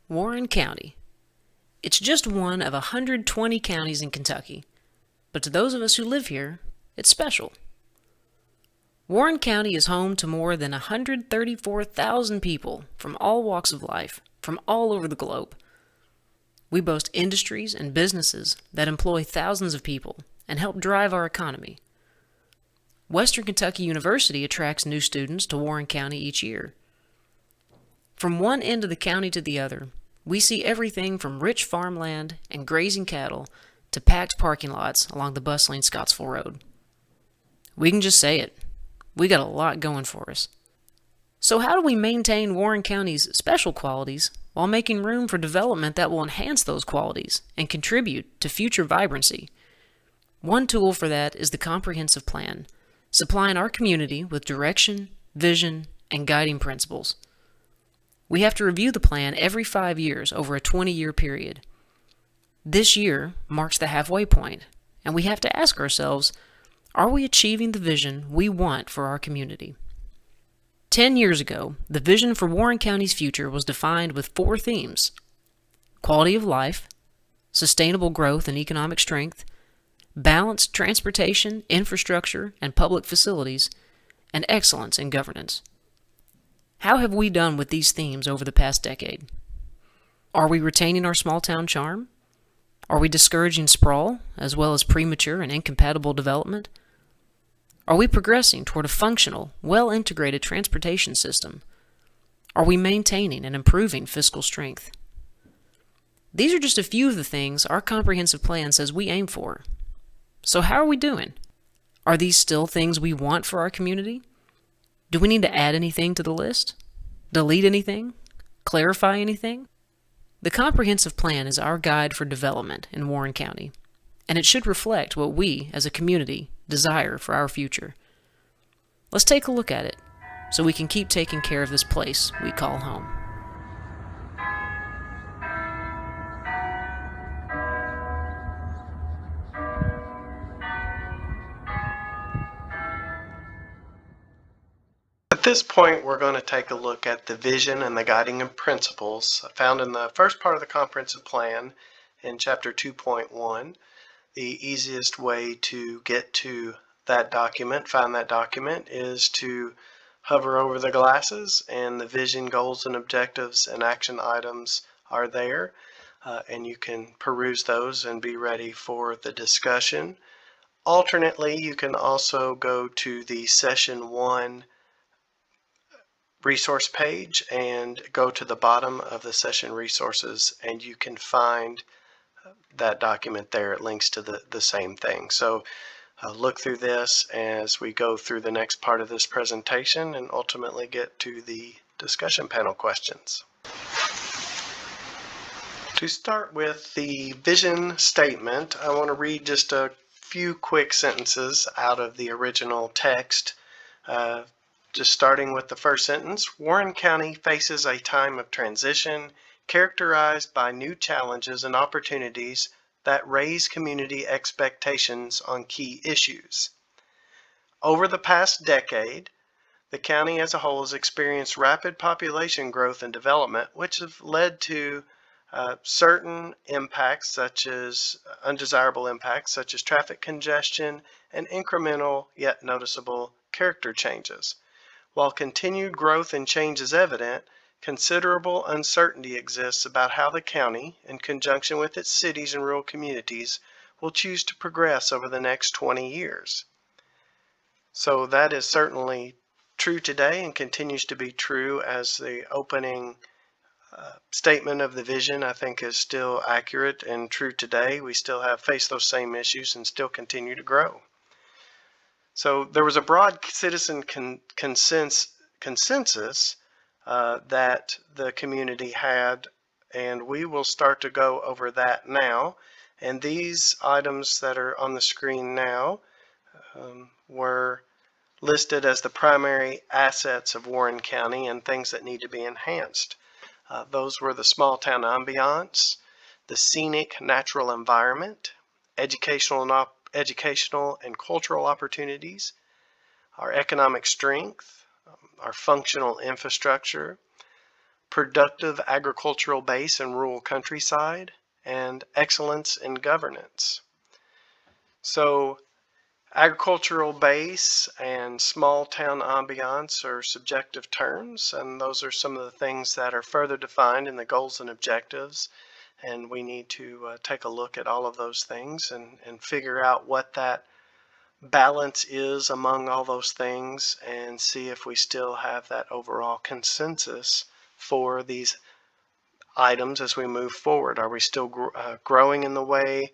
Warren County. It's just one of 120 counties in Kentucky, but to those of us who live here, it's special. Warren County is home to more than 134,000 people from all walks of life, from all over the globe. We boast industries and businesses that employ thousands of people and help drive our economy. Western Kentucky University attracts new students to Warren County each year. From one end of the county to the other, we see everything from rich farmland and grazing cattle to packed parking lots along the bustling Scottsville Road. We can just say it. We got a lot going for us. So how do we maintain Warren County's special qualities while making room for development that will enhance those qualities and contribute to future vibrancy? One tool for that is the comprehensive plan, supplying our community with direction, vision, and guiding principles. We have to review the plan every 5 years over a 20-year period. This year marks the halfway point, and we have to ask ourselves, are we achieving the vision we want for our community? 10 years ago, the vision for Warren County's future was defined with 4 themes: quality of life, sustainable growth and economic strength, balanced transportation, infrastructure, and public facilities, and excellence in governance. How have we done with these themes over the past decade? Are we retaining our small-town charm? Are we discouraging sprawl, as well as premature and incompatible development? Are we progressing toward a functional, well-integrated transportation system? Are we maintaining and improving fiscal strength? These are just a few of the things our comprehensive plan says we aim for. So how are we doing? Are these still things we want for our community? Do we need to add anything to the list? Delete anything? Clarify anything? The comprehensive plan is our guide for development in Warren County, and it should reflect what we, as a community, desire for our future. Let's take a look at it, so we can keep taking care of this place we call home. At this point, we're going to take a look at the vision and the guiding principles found in the first part of the comprehensive plan in Chapter 2.1. The easiest way to get to that document, find that document, is to hover over the glasses, and the vision, goals, and objectives and action items are there, and you can peruse those and be ready for the discussion. Alternately, you can also go to the Session 1 resource page and go to the bottom of the session resources, and you can find that document there. It links to the same thing. So look through this as we go through the next part of this presentation and ultimately get to the discussion panel questions. To start with the vision statement, I want to read just a few quick sentences out of the original text. Just starting with the first sentence, Warren County faces a time of transition characterized by new challenges and opportunities that raise community expectations on key issues. Over the past decade, the county as a whole has experienced rapid population growth and development, which have led to certain impacts, such as undesirable impacts, such as traffic congestion and incremental yet noticeable character changes. While continued growth and change is evident, considerable uncertainty exists about how the county, in conjunction with its cities and rural communities, will choose to progress over the next 20 years. So that is certainly true today and continues to be true, as the opening statement of the vision, I think, is still accurate and true today. We still face those same issues and still continue to grow. So there was a broad citizen consensus that the community had, and we will start to go over that now. And these items that are on the screen now were listed as the primary assets of Warren County and things that need to be enhanced. Those were the small town ambiance, the scenic natural environment, educational and cultural opportunities, our economic strength, our functional infrastructure, productive agricultural base and rural countryside, and excellence in governance. So agricultural base and small town ambiance are subjective terms, and those are some of the things that are further defined in the goals and objectives. And we need to take a look at all of those things and figure out what that balance is among all those things and see if we still have that overall consensus for these items as we move forward. Are we still growing in the way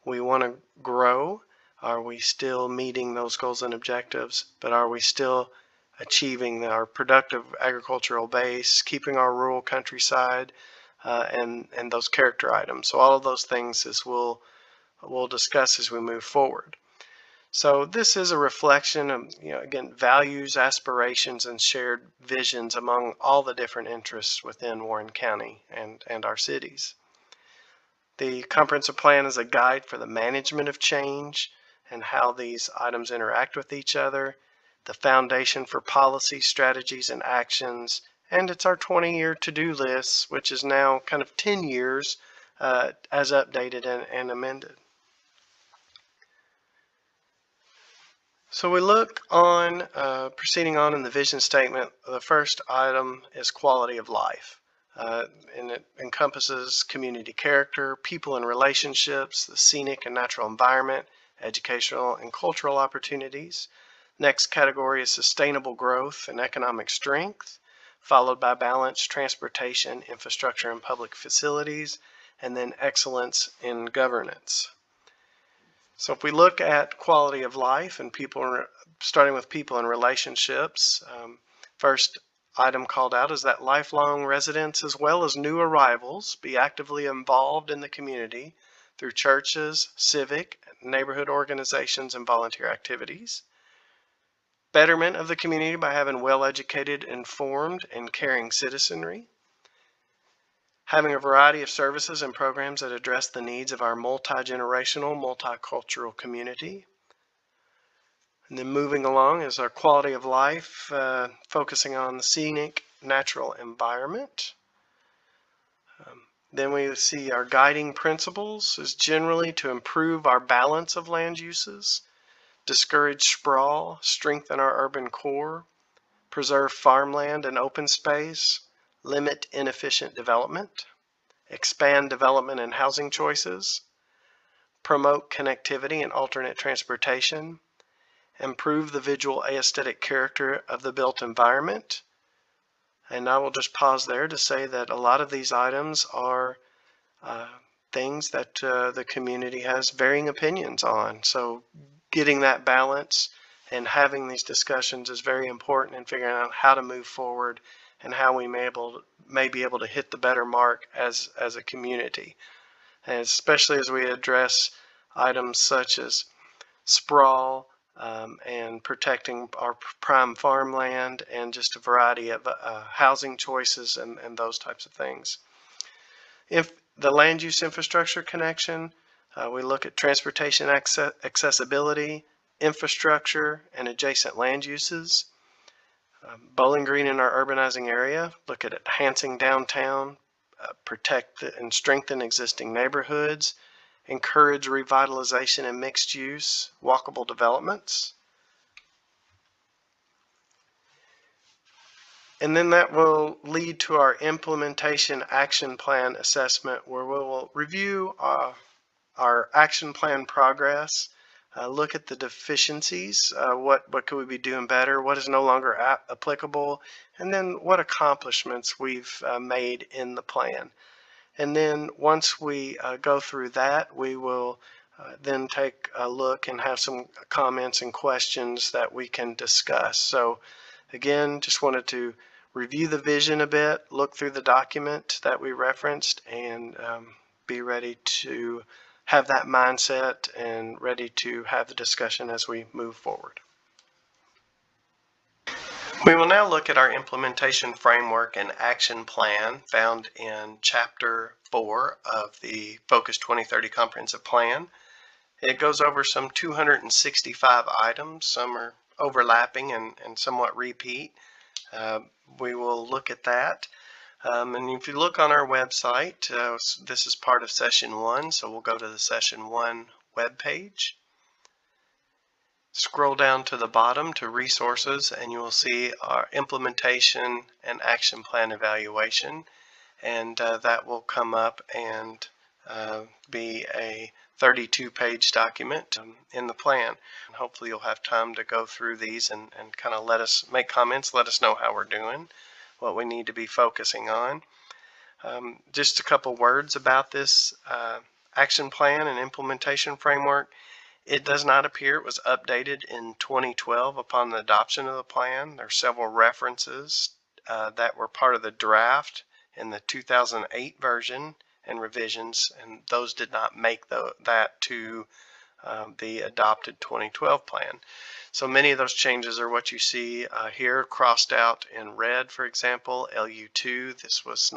we want to grow? Are we still meeting those goals and objectives? But are we still achieving our productive agricultural base, keeping our rural countryside, and those character items? So all of those things we'll discuss as we move forward. So this is a reflection of, again, values, aspirations, and shared visions among all the different interests within Warren County and our cities. The comprehensive plan is a guide for the management of change and how these items interact with each other, the foundation for policy, strategies, and actions, and it's our 20-year to-do list, which is now kind of 10 years as updated and amended. So we look on, proceeding on in the vision statement, the first item is quality of life. And it encompasses community character, people and relationships, the scenic and natural environment, educational and cultural opportunities. Next category is sustainable growth and economic strength, followed by balanced transportation, infrastructure, and public facilities, and then excellence in governance. So if we look at quality of life and people, starting with people and relationships, first item called out is that lifelong residents as well as new arrivals be actively involved in the community through churches, civic, neighborhood organizations, and volunteer activities. Betterment of the community by having well-educated, informed, and caring citizenry. Having a variety of services and programs that address the needs of our multi-generational, multicultural community. And then moving along is our quality of life, focusing on the scenic, natural environment. Then we see our guiding principles is generally to improve our balance of land uses, discourage sprawl, strengthen our urban core, preserve farmland and open space, limit inefficient development, expand development and housing choices, promote connectivity and alternate transportation, improve the visual aesthetic character of the built environment. And I will just pause there to say that a lot of these items are things that the community has varying opinions on. So getting that balance and having these discussions is very important in figuring out how to move forward and how we may be able to hit the better mark as a community. And especially as we address items such as sprawl, and protecting our prime farmland and just a variety of housing choices and those types of things. If the land use infrastructure connection, we look at transportation accessibility, infrastructure, and adjacent land uses. Bowling Green in our urbanizing area, look at enhancing downtown, protect and strengthen existing neighborhoods, encourage revitalization and mixed use, walkable developments. And then that will lead to our implementation action plan assessment, where we will review our action plan progress, look at the deficiencies, what could we be doing better, what is no longer applicable, and then what accomplishments we've made in the plan. And then once we go through that, we will then take a look and have some comments and questions that we can discuss. So again, just wanted to review the vision a bit, look through the document that we referenced, and be ready to have that mindset and ready to have the discussion as we move forward. We will now look at our implementation framework and action plan found in Chapter 4 of the Focus 2030 Comprehensive Plan. It goes over some 265 items. Some are overlapping and somewhat repeat. We will look at that. And if you look on our website, this is part of Session 1, so we'll go to the Session 1 webpage. Scroll down to the bottom to Resources, and you will see our Implementation and Action Plan Evaluation, and that will come up and be a 32-page document in the plan. And hopefully you'll have time to go through these and kind of let us make comments, let us know how we're doing, what we need to be focusing on. Just a couple words about this action plan and implementation framework. It does not appear it was updated in 2012 upon the adoption of the plan. There are several references that were part of the draft in the 2008 version and revisions, and those did not make that to the adopted 2012 plan. So many of those changes are what you see here crossed out in red. For example, LU2, this was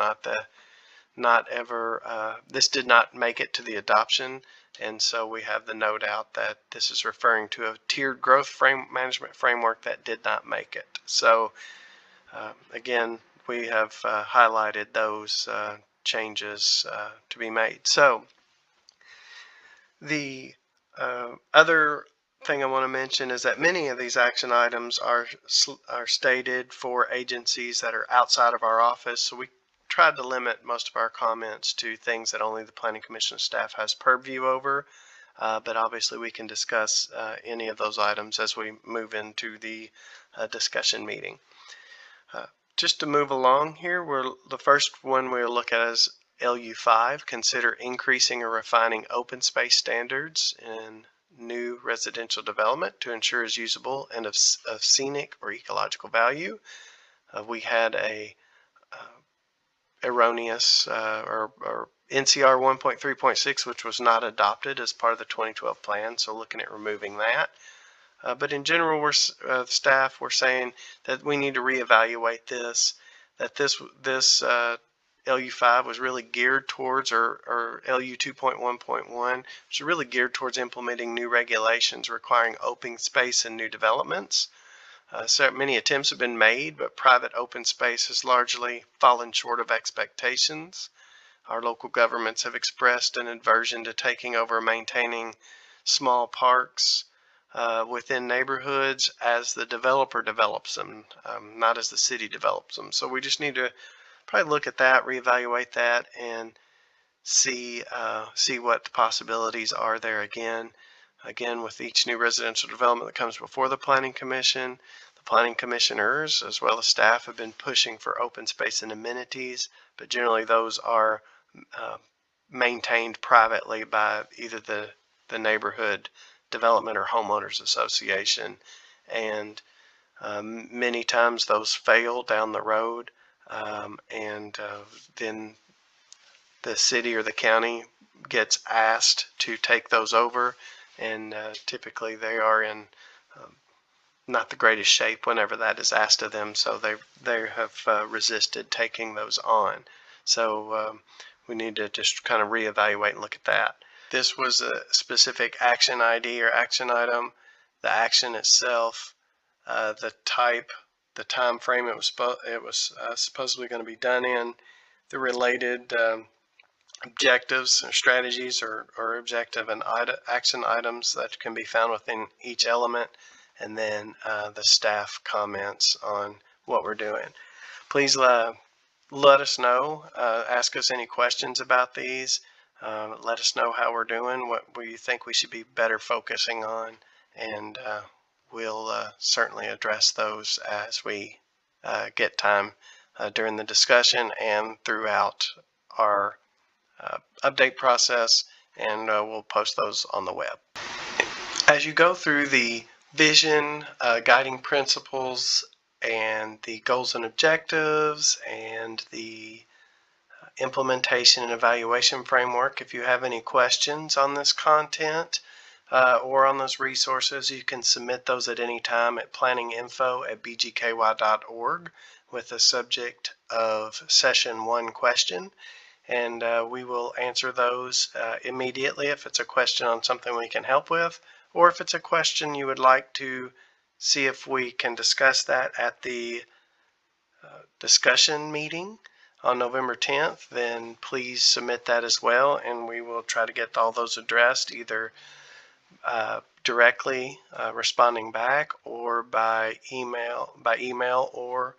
this did not make it to the adoption, and so we have the note out that this is referring to a tiered growth management framework that did not make it. So again, we have highlighted those changes to be made. So the other thing I want to mention is that many of these action items are stated for agencies that are outside of our office, so we tried to limit most of our comments to things that only the Planning Commission staff has purview over, but obviously we can discuss any of those items as we move into the discussion meeting. Just to move along here, the first one we'll look at is LU5, consider increasing or refining open space standards in new residential development to ensure is usable and of scenic or ecological value. We had a erroneous or NCR 1.3.6, which was not adopted as part of the 2012 plan, so looking at removing that. But in general, staff were saying that we need to reevaluate this, that this LU5 was really geared towards, or LU 2.1.1, which is really geared towards implementing new regulations requiring open space and new developments. So many attempts have been made, but private open space has largely fallen short of expectations. Our local governments have expressed an aversion to taking over and maintaining small parks within neighborhoods as the developer develops them, not as the city develops them. So we just need to probably look at that, reevaluate that, and see what the possibilities are there again. Again, with each new residential development that comes before the Planning Commission, the Planning Commissioners as well as staff have been pushing for open space and amenities, but generally those are maintained privately by either the neighborhood development or homeowners association, and many times those fail down the road, and then the city or the county gets asked to take those over, and typically they are in not the greatest shape whenever that is asked of them, so they have resisted taking those on. So we need to just kind of reevaluate and look at that. This was a specific action ID or action item. The action itself, the type, the time frame it was supposedly going to be done in, the related objectives or strategies or objective and action items that can be found within each element, and then the staff comments on what we're doing. Please let us know, ask us any questions about these. Let us know how we're doing, what you think we should be better focusing on, and we'll certainly address those as we get time during the discussion and throughout our update process, and we'll post those on the web. As you go through the vision, guiding principles, and the goals and objectives, and the implementation and evaluation framework, if you have any questions on this content or on those resources, you can submit those at any time at planninginfo@bgky.org with the subject of Session 1 question, and we will answer those immediately if it's a question on something we can help with, or if it's a question you would like to see if we can discuss that at the discussion meeting. on November 10th, then please submit that as well, and we will try to get all those addressed either directly responding back or by email or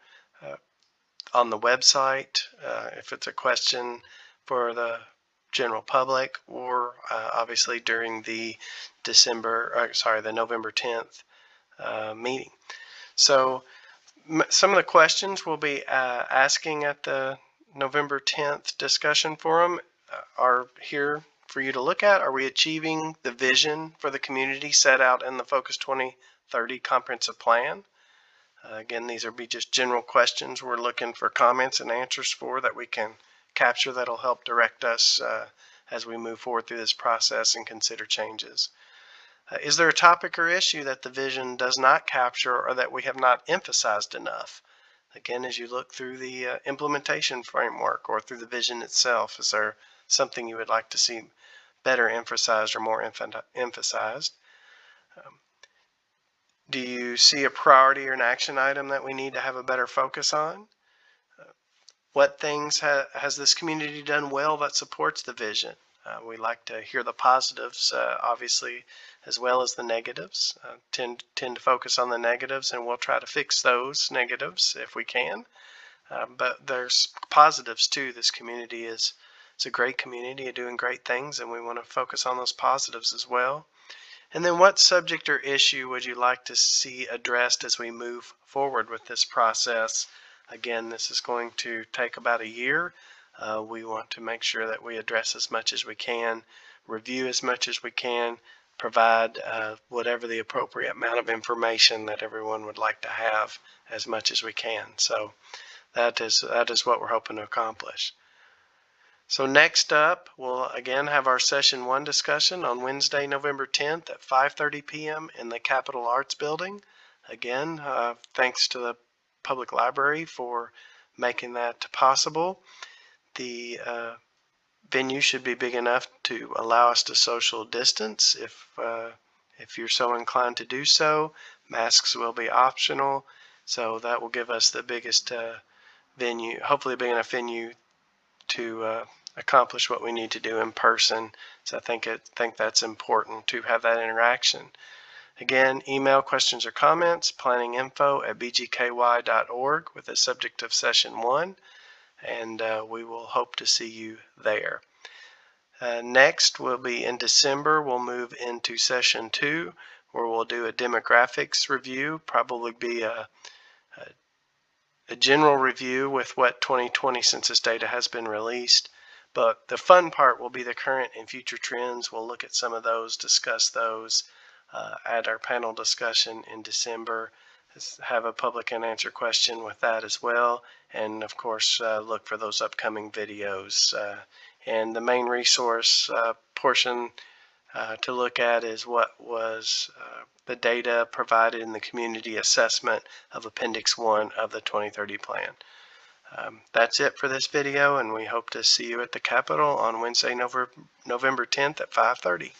on the website if it's a question for the general public, or obviously during the the November 10th meeting. So some of the questions we'll be asking at the November 10th discussion forum are here for you to look at. Are we achieving the vision for the community set out in the Focus 2030 Comprehensive Plan? Again, these will be just general questions we're looking for comments and answers for that we can capture that'll help direct us as we move forward through this process and consider changes. Is there a topic or issue that the vision does not capture or that we have not emphasized enough? Again, as you look through the implementation framework or through the vision itself, is there something you would like to see better emphasized or more emphasized? Do you see a priority or an action item that we need to have a better focus on? What things has this community done well that supports the vision? We like to hear the positives, obviously, as well as the negatives. Tend to focus on the negatives, and we'll try to fix those negatives if we can. But there's positives too. This community it's a great community doing great things, and we want to focus on those positives as well. And then what subject or issue would you like to see addressed as we move forward with this process? Again, this is going to take about a year. We want to make sure that we address as much as we can, review as much as we can, provide whatever the appropriate amount of information that everyone would like to have as much as we can. So that is what we're hoping to accomplish. So next up, we'll again have our Session 1 discussion on Wednesday, November 10th at 5:30 p.m. in the Capitol Arts Building. Again, thanks to the Public Library for making that possible. The venue should be big enough to allow us to social distance if you're so inclined to do so. Masks will be optional, so that will give us the biggest venue, hopefully a big enough venue to accomplish what we need to do in person. So I think that's important to have that interaction. Again, email questions or comments, planninginfo@bgky.org with the subject of Session 1, and we will hope to see you there. Next will be in December. We'll move into Session 2, where we'll do a demographics review, probably be a general review with what 2020 census data has been released. But the fun part will be the current and future trends. We'll look at some of those, discuss those at our panel discussion in December, have a public and answer question with that as well, and of course look for those upcoming videos. And the main resource portion to look at is what was the data provided in the community assessment of Appendix 1 of the 2030 plan. That's it for this video, and we hope to see you at the Capitol on Wednesday, November 10th at 5:30.